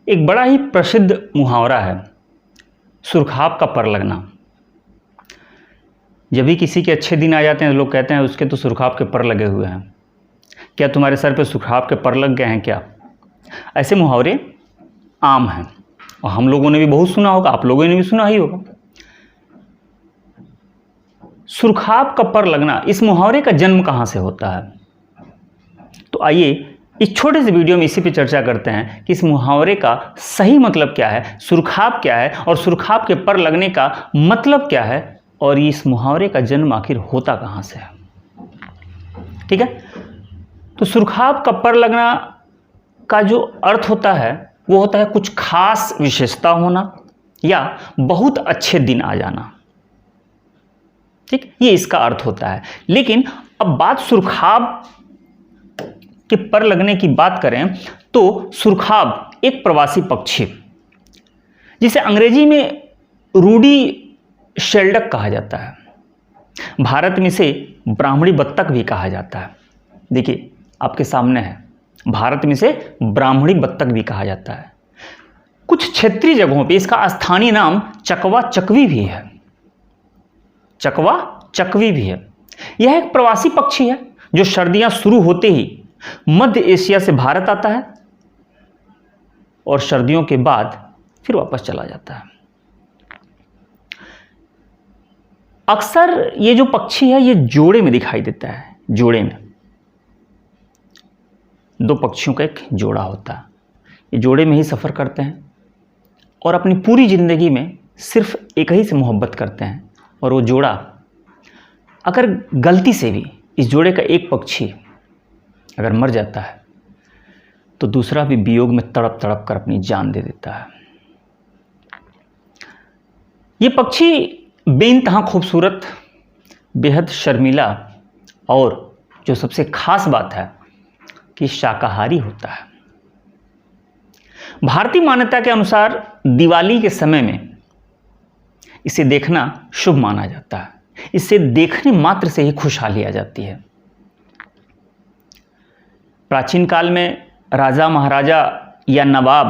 एक बड़ा ही प्रसिद्ध मुहावरा है, सुरखाब का पर लगना। जब भी किसी के अच्छे दिन आ जाते हैं लोग कहते हैं उसके तो सुरखाब के पर लगे हुए हैं। क्या तुम्हारे सर पे सुरखाब के पर लग गए हैं क्या? ऐसे मुहावरे आम हैं और हम लोगों ने भी बहुत सुना होगा, आप लोगों ने भी सुना ही होगा। सुरखाब का पर लगना, इस मुहावरे का जन्म कहाँ से होता है? तो आइए इस छोटे से वीडियो में इसी पे चर्चा करते हैं कि इस मुहावरे का सही मतलब क्या है, सुरखाब क्या है और सुरखाब के पर लगने का मतलब क्या है और इस मुहावरे का जन्म आखिर होता कहाँ से है। ठीक है, तो सुरखाब का पर लगना का जो अर्थ होता है वो होता है कुछ खास विशेषता होना या बहुत अच्छे दिन आ जाना। ठीक, ये इसका अर्थ होता है। लेकिन अब बात सुरखाब के पर लगने की बात करें तो सुरखाब एक प्रवासी पक्षी जिसे अंग्रेजी में रूडी शेल्डक कहा जाता है, भारत में इसे ब्राह्मणी बत्तख भी कहा जाता है। देखिए आपके सामने है, भारत में इसे ब्राह्मणी बत्तख भी कहा जाता है। कुछ क्षेत्रीय जगहों पे इसका स्थानीय नाम चकवा चकवी भी है। चकवा चकवी भी है। यह एक प्रवासी पक्षी है जो सर्दियां शुरू होते ही मध्य एशिया से भारत आता है और सर्दियों के बाद फिर वापस चला जाता है। अक्सर ये जो पक्षी है ये जोड़े में दिखाई देता है। जोड़े में दो पक्षियों का एक जोड़ा होता है। ये जोड़े में ही सफ़र करते हैं और अपनी पूरी ज़िंदगी में सिर्फ एक ही से मोहब्बत करते हैं। और वो जोड़ा अगर गलती से भी इस जोड़े का एक पक्षी अगर मर जाता है तो दूसरा भी वियोग में तड़प तड़प कर अपनी जान दे देता है। ये पक्षी बेइंतहा खूबसूरत, बेहद शर्मीला और जो सबसे खास बात है कि शाकाहारी होता है। भारतीय मान्यता के अनुसार दिवाली के समय में इसे देखना शुभ माना जाता है। इसे देखने मात्र से ही खुशहाली आ जाती है। प्राचीन काल में राजा महाराजा या नवाब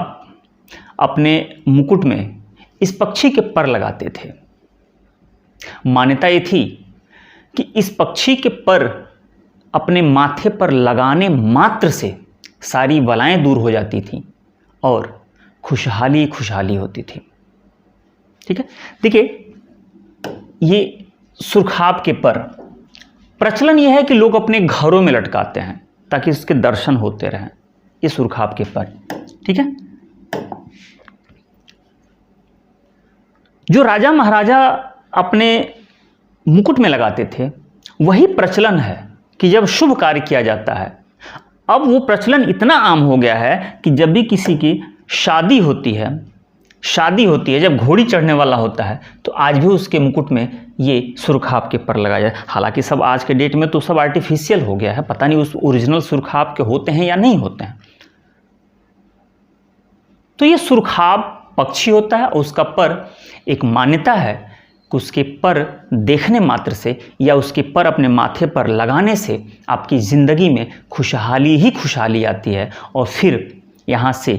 अपने मुकुट में इस पक्षी के पर लगाते थे। मान्यता ये थी कि इस पक्षी के पर अपने माथे पर लगाने मात्र से सारी बलाएं दूर हो जाती थीं और खुशहाली खुशहाली होती थी। ठीक है, देखिए ये सुरखाब के पर प्रचलन यह है कि लोग अपने घरों में लटकाते हैं ताकि इसके दर्शन होते रहें। ये सुरखाब के पर, ठीक है, जो राजा महाराजा अपने मुकुट में लगाते थे वही प्रचलन है कि जब शुभ कार्य किया जाता है, अब वो प्रचलन इतना आम हो गया है कि जब भी किसी की शादी होती है, जब घोड़ी चढ़ने वाला होता है तो आज भी उसके मुकुट में ये सुरखाब के पर लगाया जाए। हालांकि सब आज के डेट में तो सब आर्टिफिशियल हो गया है, पता नहीं उस ओरिजिनल सुरखाब के होते हैं या नहीं होते हैं। तो ये सुरखाब पक्षी होता है और उसका पर एक मान्यता है कि उसके पर देखने मात्र से या उसके पर अपने माथे पर लगाने से आपकी ज़िंदगी में खुशहाली ही खुशहाली आती है। और फिर यहाँ से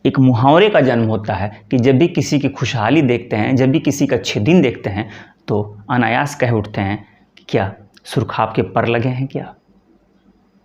एक मुहावरे का जन्म होता है कि जब भी किसी की खुशहाली देखते हैं, जब भी किसी का अच्छे दिन देखते हैं तो अनायास कह उठते हैं कि क्या सुरखाब के पर लगे हैं क्या।